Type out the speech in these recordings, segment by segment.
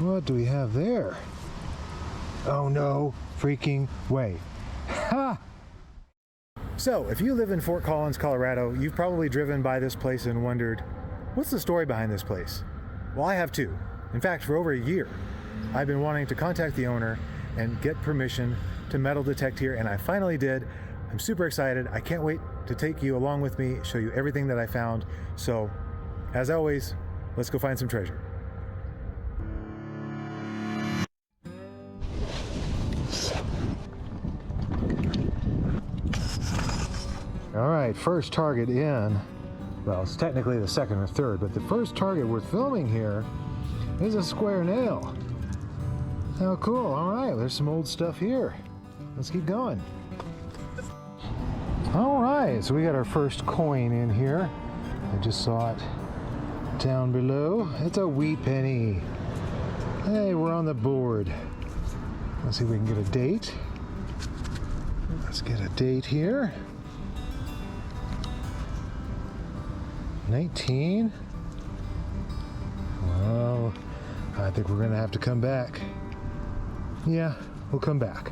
What do we have there? Oh no freaking way. Ha! So, if you live in Fort Collins, Colorado, you've probably driven by this place and wondered, what's the story behind this place? Well, I have too. In fact, for over a year, I've been wanting to contact the owner and get permission to metal detect here, and I finally did. I'm super excited. I can't wait to take you along with me, show you everything that I found. So, as always, let's go find some treasure. All right, first target in. Well, it's technically the second or third, but the first target we're filming here is a square nail. How cool. All right, there's some old stuff here. Let's keep going. All right, so we got our first coin in here. I just saw it down below. It's a wheat penny. Hey, we're on the board. Let's see if we can get a date. Let's get a date here. 19. Well, I think we're gonna have to come back. Yeah, we'll come back.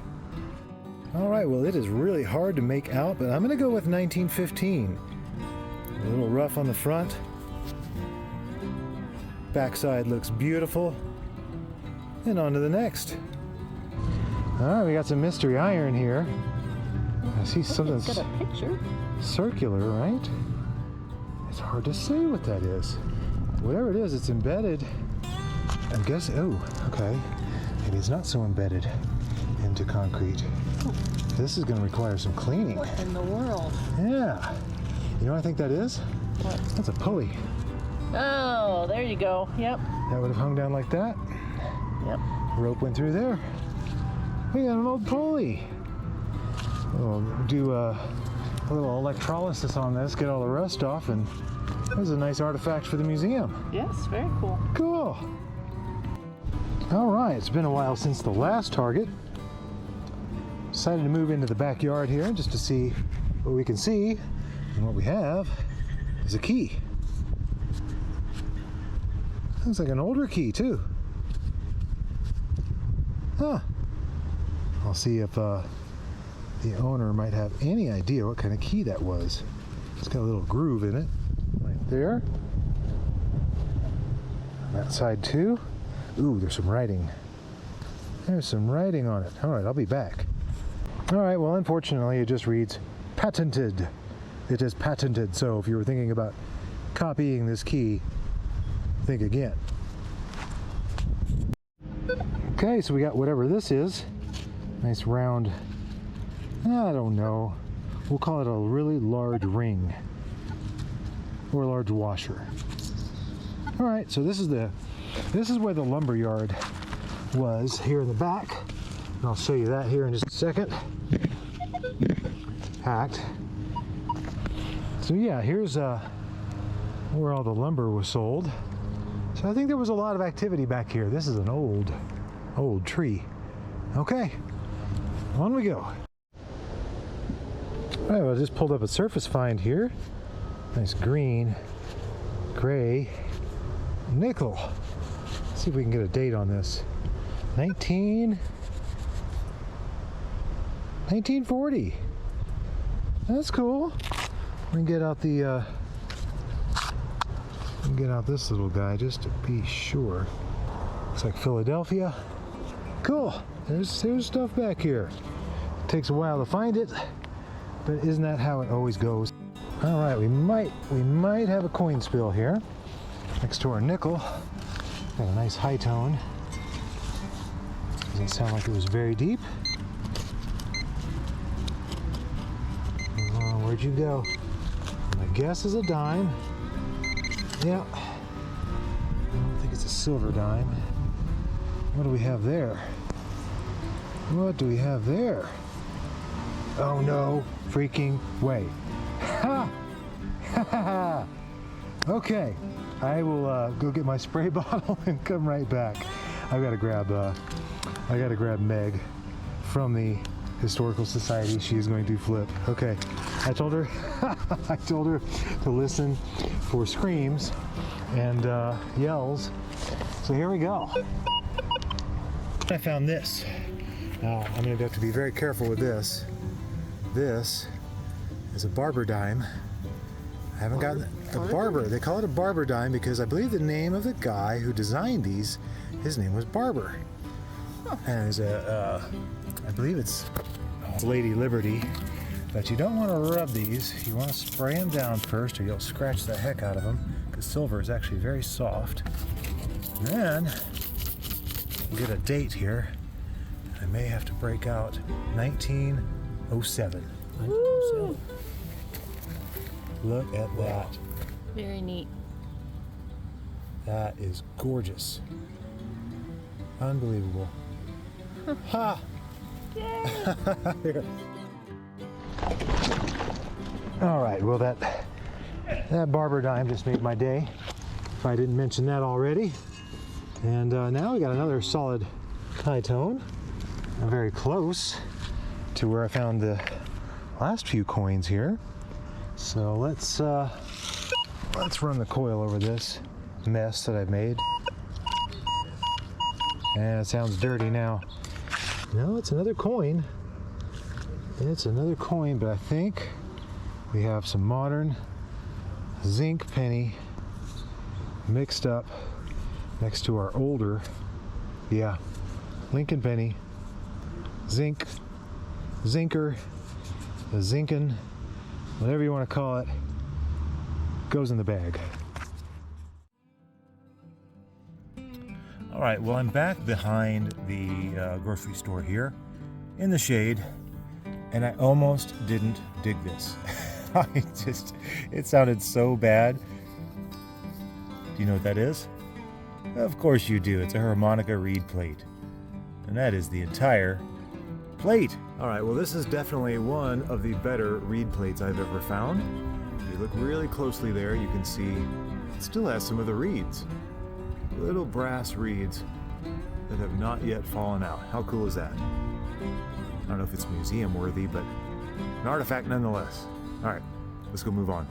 All right, well, it is really hard to make out, but I'm gonna go with 1915. A little rough on the front. Backside looks beautiful. And on to the next. All right, we got some mystery iron here. I see something. It's got a picture. Circular, right? It's hard to say what that is. Whatever it is, it's embedded. I guess, oh, okay. Maybe it's not so embedded into concrete. Oh. This is going to require some cleaning. What in the world? Yeah. You know what I think that is? What? That's a pulley. Oh, there you go. Yep. That would have hung down like that. Yep. Rope went through there. We got an old pulley. We'll do a little electrolysis on this, get all the rust off, and this is a nice artifact for the museum. Yes, very cool. Cool. All right, it's been a while since the last target. Decided to move into the backyard here just to see what we can see, and what we have is a key. Looks like an older key too. Huh. I'll see if the owner might have any idea what kind of key that was. It's got a little groove in it, right there. On that side too. Ooh, there's some writing. There's some writing on it. All right, I'll be back. All right, well, unfortunately, it just reads patented. It is patented, so if you were thinking about copying this key, think again. Okay, so we got whatever this is. Nice round, I don't know. We'll call it a really large ring or a large washer. All right, so this is where the lumber yard was here in the back. And I'll show you that here in just a second. Packed. So yeah, here's where all the lumber was sold. So I think there was a lot of activity back here. This is an old tree. Okay, on we go. All right, well, I just pulled up a surface find here. Nice green, gray, nickel. Let's see if we can get a date on this. 1940. That's cool. We can get out this little guy just to be sure. Looks like Philadelphia. Cool. There's stuff back here. It takes a while to find it, but isn't that how it always goes? All right, we might have a coin spill here next to our nickel. Got a nice high tone. Doesn't sound like it was very deep. Where'd you go? My guess is a dime. Yeah. I don't think it's a silver dime. What do we have there? What do we have there? Oh no freaking way. Ha! Ha ha ha! Okay, I will go get my spray bottle and come right back. I gotta grab Meg from the Historical Society. She is going to flip. Okay, I told her to listen for screams and yells. So here we go. I found this. Now, I'm going to have to be very careful with this. This is a barber dime. I haven't gotten a barber. They call it a barber dime because I believe the name of the guy who designed these, his name was Barber. And there's I believe it's Lady Liberty. But you don't want to rub these. You want to spray them down first or you'll scratch the heck out of them because silver is actually very soft. And then we'll get a date here. I may have to break out 1907. 1907. Look at that. Very neat. That is gorgeous. Unbelievable. Ha! Yay! Here. All right, well that barber dime just made my day, if I didn't mention that already. And now we got another solid high tone. I'm very close to where I found the last few coins here. So let's run the coil over this mess that I've made. And it sounds dirty now. No, it's another coin. It's another coin, but I think we have some modern zinc penny mixed up next to our older, yeah, Lincoln penny, zinc, zinker, a zinkin, whatever you want to call it, goes in the bag. All right, well, I'm back behind the grocery store here in the shade, and I almost didn't dig this. It sounded so bad. Do you know what that is? Of course you do. It's a harmonica reed plate. And that is the entire plate. All right, well, this is definitely one of the better reed plates I've ever found. If you look really closely there, you can see it still has some of the reeds. Little brass reeds that have not yet fallen out. How cool is that? I don't know if it's museum worthy, but an artifact nonetheless. All right, let's go move on.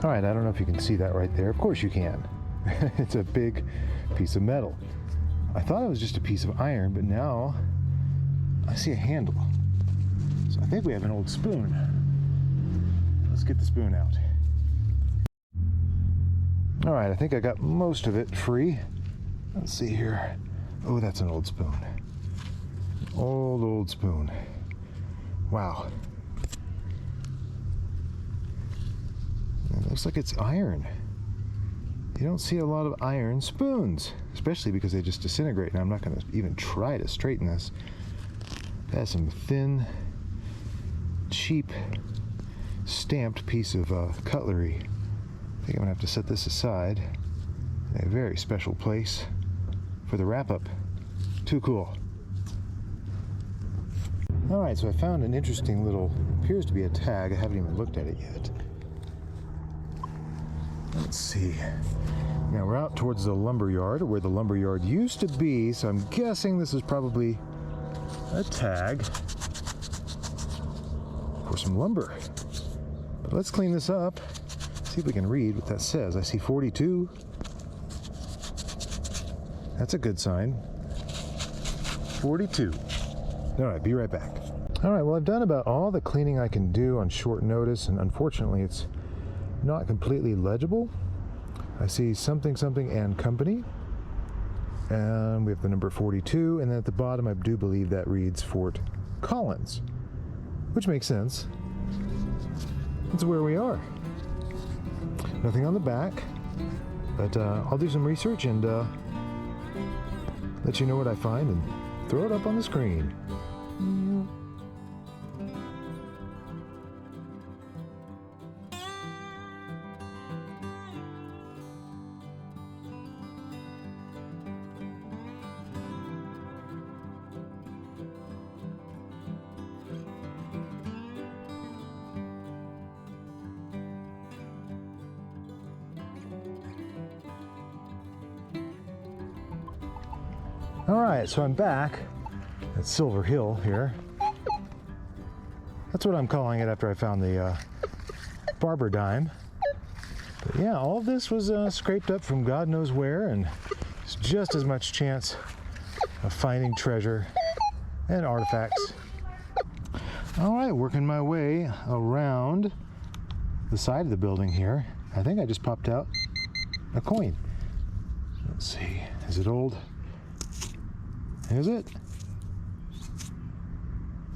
All right, I don't know if you can see that right there. Of course you can. It's a big piece of metal. I thought it was just a piece of iron, but now I see a handle. So I think we have an old spoon. Let's get the spoon out. All right, I think I got most of it free. Let's see here. Oh, that's an old spoon. Old spoon. Wow. It looks like it's iron. You don't see a lot of iron spoons, especially because they just disintegrate. Now, I'm not going to even try to straighten this. That's some thin, cheap, stamped piece of cutlery. I think I'm going to have to set this aside in a very special place for the wrap-up. Too cool. All right, so I found an interesting little, appears to be a tag. I haven't even looked at it yet. Let's see. Now we're out towards the lumber yard, where the lumber yard used to be, so I'm guessing this is probably a tag for some lumber. But let's clean this up, see if we can read what that says. I see 42. That's a good sign. 42. All right, be right back. All right, well, I've done about all the cleaning I can do on short notice, and unfortunately it's not completely legible. I see something and company, and we have the number 42, and then at the bottom I do believe that reads Fort Collins, which makes sense. That's where we are. Nothing on the back, but I'll do some research and let you know what I find and throw it up on the screen. All right, so I'm back at Silver Hill here. That's what I'm calling it after I found the barber dime. But yeah, all of this was scraped up from God knows where, and there's just as much chance of finding treasure and artifacts. All right, working my way around the side of the building here. I think I just popped out a coin. Let's see, is it old? Is it?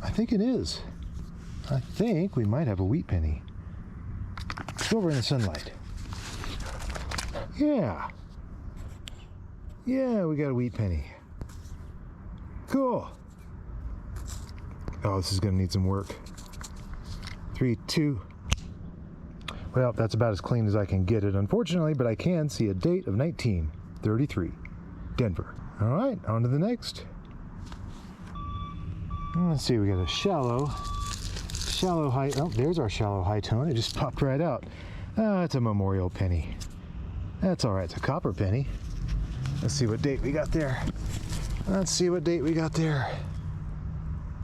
I think it is. I think we might have a wheat penny. Silver in the sunlight. Yeah. Yeah, we got a wheat penny. Cool. Oh, this is gonna need some work. 3, 2. Well, that's about as clean as I can get it, unfortunately, but I can see a date of 1933. Denver. All right, on to the next. Let's see, we got a shallow high, oh, there's our shallow high tone. It just popped right out. Oh, it's a memorial penny. That's all right, it's a copper penny. Let's see what date we got there.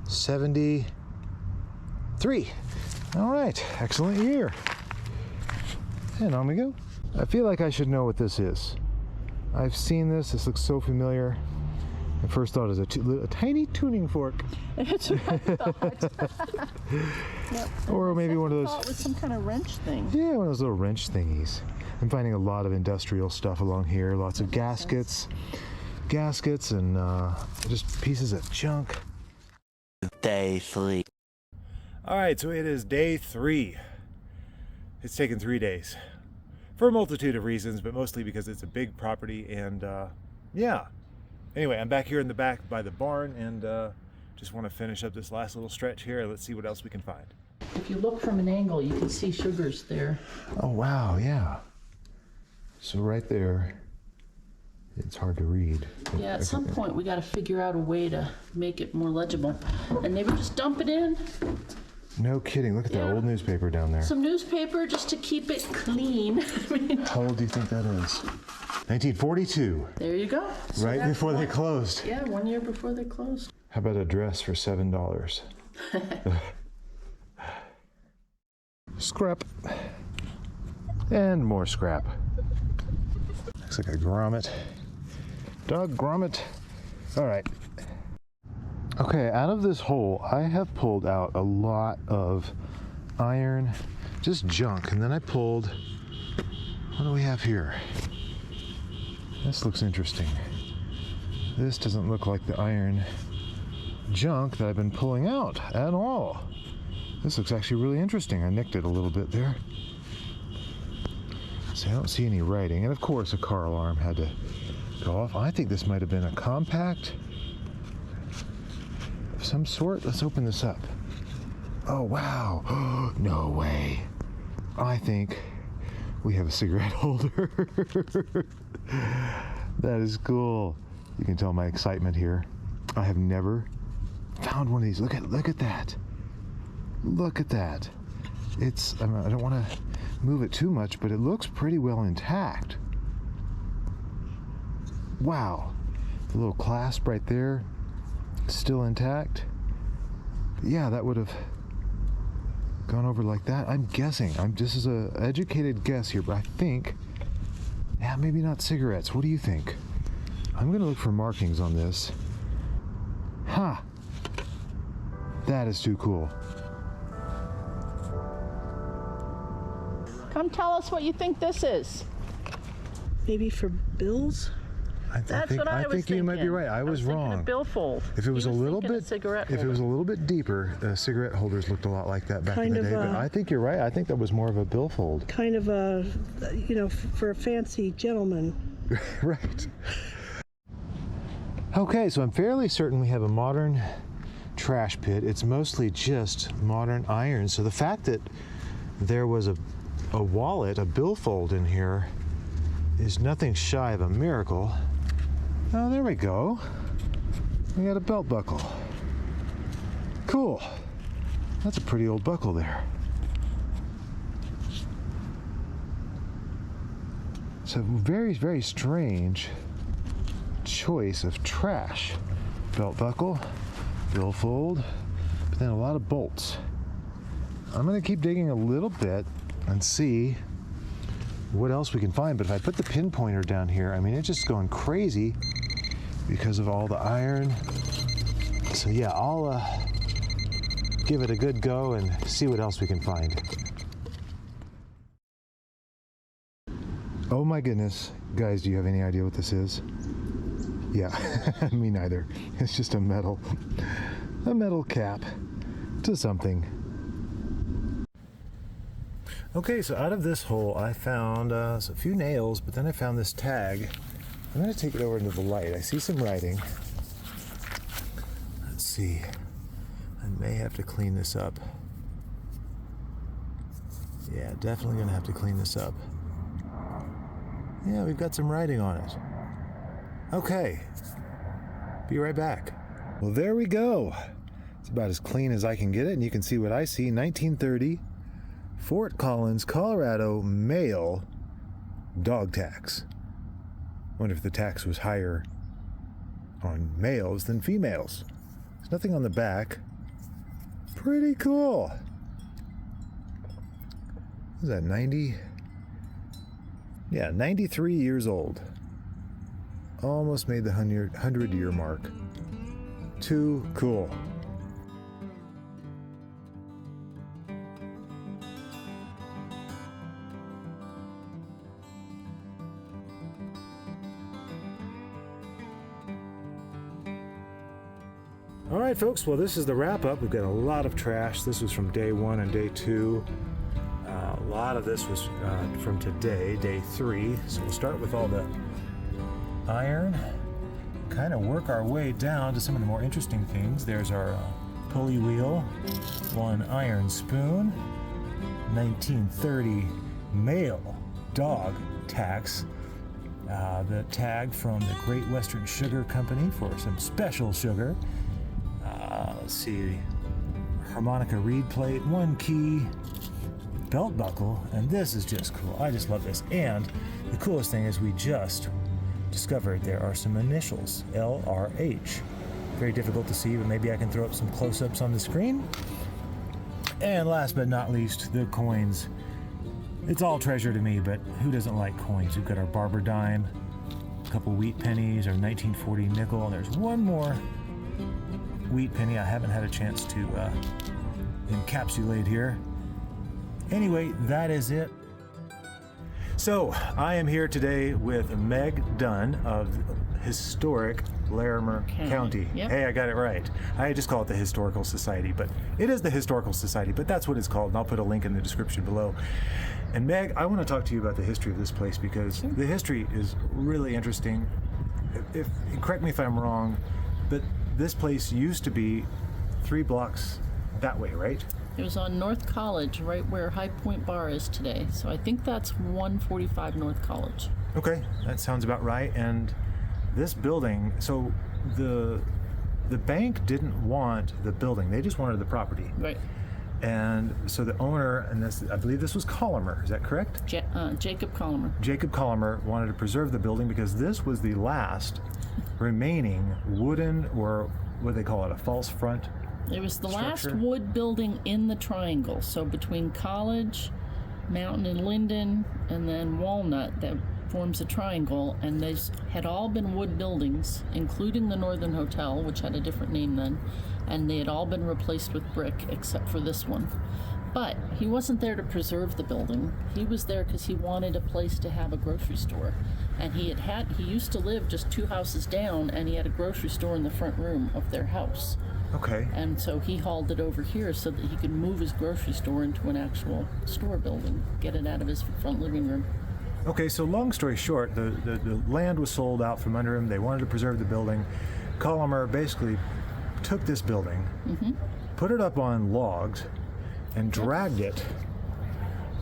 73. All right, excellent year. And on we go. I feel like I should know what this is. I've seen this. This looks so familiar. My first thought is a tiny tuning fork. That's what I thought. Yep. Or maybe one of those. I thought it was some kind of wrench thing. Yeah, one of those little wrench thingies. I'm finding a lot of industrial stuff along here. Lots of gaskets and just pieces of junk. Day 3. All right, so it is day 3. It's taken 3 days for a multitude of reasons, but mostly because it's a big property and yeah. Anyway, I'm back here in the back by the barn and just want to finish up this last little stretch here. Let's see what else we can find. If you look from an angle, you can see sugars there. Oh, wow, yeah. So right there, it's hard to read. Yeah, at some point we got to figure out a way to make it more legible. And maybe just dump it in. No kidding. Look at that Yeah. old newspaper down there. Some newspaper just to keep it clean. I mean, How old do you think that is? 1942. there you go. So Right that's before they one- closed. Yeah, 1 year before they closed. How about a dress for $7? Scrap. And more scrap. Looks like a grommet. Dog grommet. All right. Okay, out of this hole, I have pulled out a lot of iron, just junk. And then I pulled, what do we have here? This looks interesting. This doesn't look like the iron junk that I've been pulling out at all. This looks actually really interesting. I nicked it a little bit there. So I don't see any writing. And of course a car alarm had to go off. I think this might have been a compact of some sort. Let's open this up. Oh, wow. No way. I think we have a cigarette holder. That is cool. You can tell my excitement here. I have never found one of these. Look at that. Look at that. It's, I don't want to move it too much, but it looks pretty well intact. Wow. The little clasp right there, still intact. Yeah, that would have gone over like that. I'm guessing. This is an educated guess here, but I think, yeah, maybe not cigarettes. What do you think? I'm going to look for markings on this. Ha! That is too cool. Come tell us what you think this is. Maybe for bills? That's what I was think you might be right. I was thinking wrong. A billfold. If it was a little thinking bit, cigarette if it was a holder. little bit deeper, cigarette holders looked a lot like that back in Kind the of day. But I think you're right. I think that was more of a billfold. Kind of a, for a fancy gentleman. Right. Okay, so I'm fairly certain we have a modern trash pit. It's mostly just modern iron. So the fact that there was a wallet, a billfold in here, is nothing shy of a miracle. Oh, there we go. We got a belt buckle. Cool. That's a pretty old buckle there. So very, very strange choice of trash. Belt buckle, billfold, but then a lot of bolts. I'm gonna keep digging a little bit and see what else we can find, but if I put the pinpointer down here, I mean, it's just going crazy because of all the iron. So yeah, I'll give it a good go and see what else we can find. Oh my goodness, guys, do you have any idea what this is? Yeah, me neither. It's just a metal cap to something. Okay, so out of this hole I found a few nails, but then I found this tag. I'm going to take it over into the light. I see some writing. Let's see. I may have to clean this up. Yeah, definitely going to have to clean this up. Yeah, we've got some writing on it. Okay. Be right back. Well, there we go. It's about as clean as I can get it, and you can see what I see. 1930. Fort Collins, Colorado, male dog tax. Wonder if the tax was higher on males than females. There's nothing on the back. Pretty cool. Is that 90? Yeah, 93 years old. Almost made the 100-year mark. Too cool. All right, folks, well, this is the wrap-up. We've got a lot of trash. This was from day 1 and day 2. A lot of this was from today, day 3. So we'll start with all the iron, kind of work our way down to some of the more interesting things. There's our pulley wheel, one iron spoon, 1930 male dog tax, the tag from the Great Western Sugar Company for some special sugar. Let's see, harmonica reed plate, one key, belt buckle, and this is just cool. I just love this. And the coolest thing is we just discovered there are some initials, LRH. Very difficult to see, but maybe I can throw up some close-ups on the screen. And last but not least, the coins. It's all treasure to me, but who doesn't like coins? We've got our barber dime, a couple wheat pennies, our 1940 nickel, and there's one more wheat penny I haven't had a chance to encapsulate here. Anyway, that is it. So I am here today with Meg Dunn of Historic Larimer County. Yep. Hey, I got it right. I just call it the Historical Society, but it is the Historical Society, but that's what it's called, and I'll put a link in the description below. And Meg, I want to talk to you about the history of this place because the history is really interesting. Correct me if I'm wrong, but this place used to be 3 blocks that way, right? It was on North College, right where High Point Bar is today. So I think that's 145 North College. Okay, that sounds about right. And this building, so the bank didn't want the building; they just wanted the property. Right. And so the owner, and this, I believe this was Colomer, is that correct? Jacob Colomer. Jacob Colomer wanted to preserve the building because this was the last remaining wooden, or what do they call it, a false front? It was the structure? last wood building in the triangle. So between College, Mountain and Linden, and then Walnut, that forms a triangle. And these had all been wood buildings, including the Northern Hotel, which had a different name then. And they had all been replaced with brick, except for this one. But he wasn't there to preserve the building. He was there because he wanted a place to have a grocery store. And he used to live just 2 houses down, and he had a grocery store in the front room of their house. Okay. And so he hauled it over here so that he could move his grocery store into an actual store building, get it out of his front living room. Okay, so long story short, the land was sold out from under him. They wanted to preserve the building. Colomer basically took this building, put it up on logs, and dragged it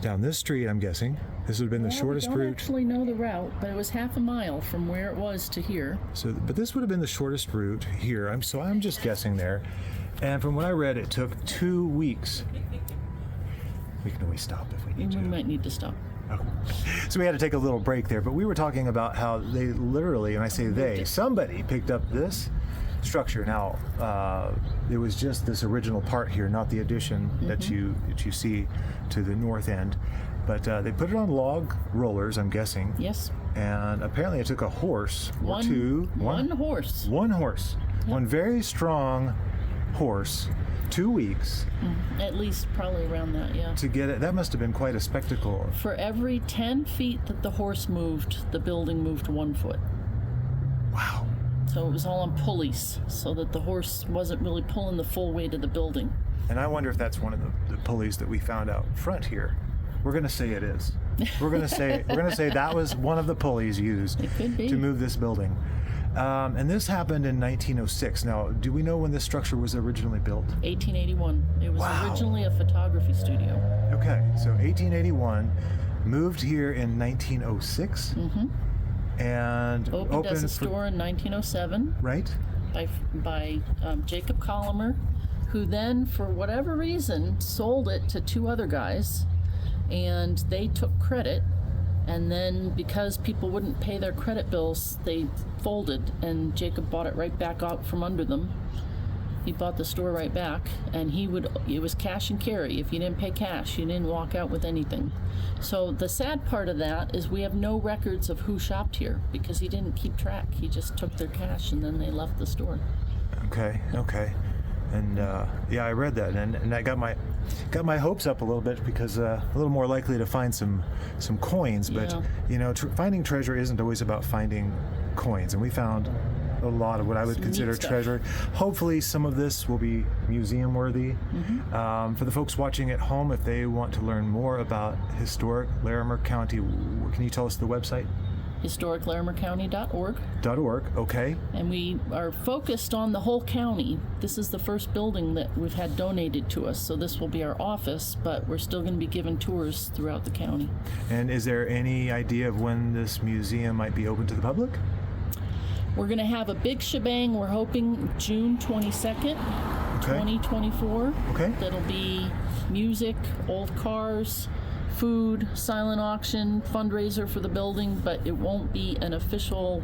down this street, I'm guessing. This would have been the shortest route. I don't actually know the route, but it was half a mile from where it was to here. So, but this would have been the shortest route here. I'm just guessing there. And from what I read, it took 2 weeks We can always stop if we need We to. might need to stop. Oh. So we had to take a little break there, but we were talking about how they literally, and I say they, somebody picked up this structure. Now, it was just this original part here, not the addition that you see to the north end. But they put it on log rollers, I'm guessing. Yes. And apparently it took a horse or two. One horse. One horse. Yep. One very strong horse. 2 weeks At least probably around that, yeah. to get it. That must have been quite a spectacle. For every 10 feet that the horse moved, the building moved 1 foot. Wow. So it was all on pulleys, so that the horse wasn't really pulling the full weight of the building. And I wonder if that's one of the pulleys that we found out front here. We're going to say it is. We're going to say that was one of the pulleys used It could be. to move this building. And this happened in 1906. Now, do we know when this structure was originally built? 1881. It was Wow. originally a photography studio. Okay, so 1881, moved here in 1906, and Opened as a for- store in 1907 right? by Jacob Larimer, who then, for whatever reason, sold it to two other guys, and they took credit. And then, because people wouldn't pay their credit bills, they folded, and Jacob bought it right back out from under them. He bought the store right back, and it was cash and carry. If you didn't pay cash, you didn't walk out with anything. So the sad part of that is we have no records of who shopped here, because he didn't keep track. He just took their cash, and then they left the store. Okay. And yeah, I read that, and that got my hopes up a little bit, because a little more likely to find some coins. But Yeah. you know, finding treasure isn't always about finding coins, and we found a lot of what I would Some consider neat stuff. treasure. Hopefully, some of this will be museum worthy. For the folks watching at home, if they want to learn more about Historic Larimer County, can you tell us the website? HistoricLarimerCounty.org. .org. Okay. And we are focused on the whole county. This is the first building that we've had donated to us, so this will be our office, but we're still going to be giving tours throughout the county. And is there any idea of when this museum might be open to the public? We're going to have a big shebang. We're hoping June 22nd, Okay. 2024. Okay. That'll be music, old cars, food, silent auction, fundraiser for the building, but it won't be an official.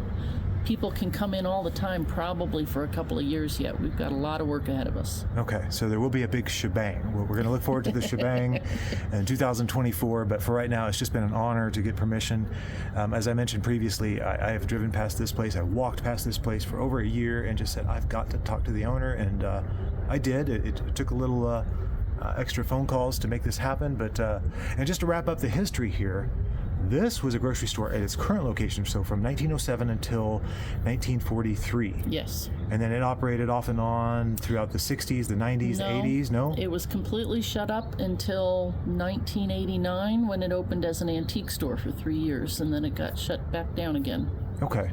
People can come in all the time, probably for a couple of years yet. We've got a lot of work ahead of us. Okay, so there will be a big shebang. We're going to look forward to the shebang in 2024, but for right now, it's just been an honor to get permission. As I mentioned previously, I have driven past this place. I walked past this place for over a year and just said, I've got to talk to the owner, and I did. It took a little extra phone calls to make this happen, but and just to wrap up the history here, this was a grocery store at its current location, so from 1907 until 1943. Yes. And then it operated off and on throughout the 60s, the 90s, the 80s, no? It was completely shut up until 1989, when it opened as an antique store for 3 years, and then it got shut back down again. Okay.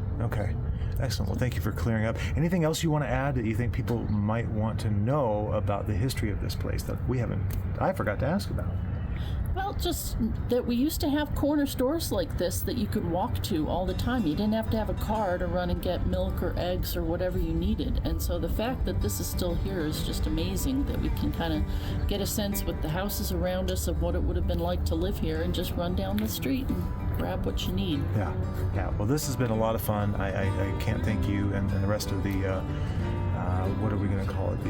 Excellent. Well, thank you for clearing up. Anything else you want to add that you think people might want to know about the history of this place that I forgot to ask about? Well, just that we used to have corner stores like this that you could walk to all the time. You didn't have to have a car to run and get milk or eggs or whatever you needed. And so the fact that this is still here is just amazing, that we can kind of get a sense with the houses around us of what it would have been like to live here and just run down the street and grab what you need. Yeah. Well, this has been a lot of fun. I can't thank you and the rest of the, what are we going to call it?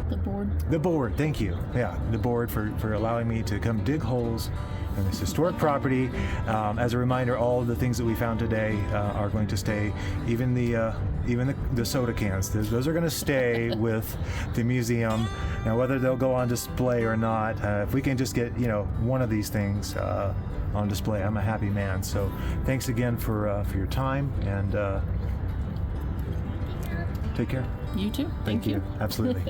The board. The board, thank you. Yeah, the board for allowing me to come dig holes in this historic property. As a reminder, all of the things that we found today are going to stay. Even the soda cans. Those are going to stay with the museum. Now, whether they'll go on display or not, if we can just get one of these things on display, I'm a happy man. So, thanks again for your time, and take care. You too. Thank you. Absolutely.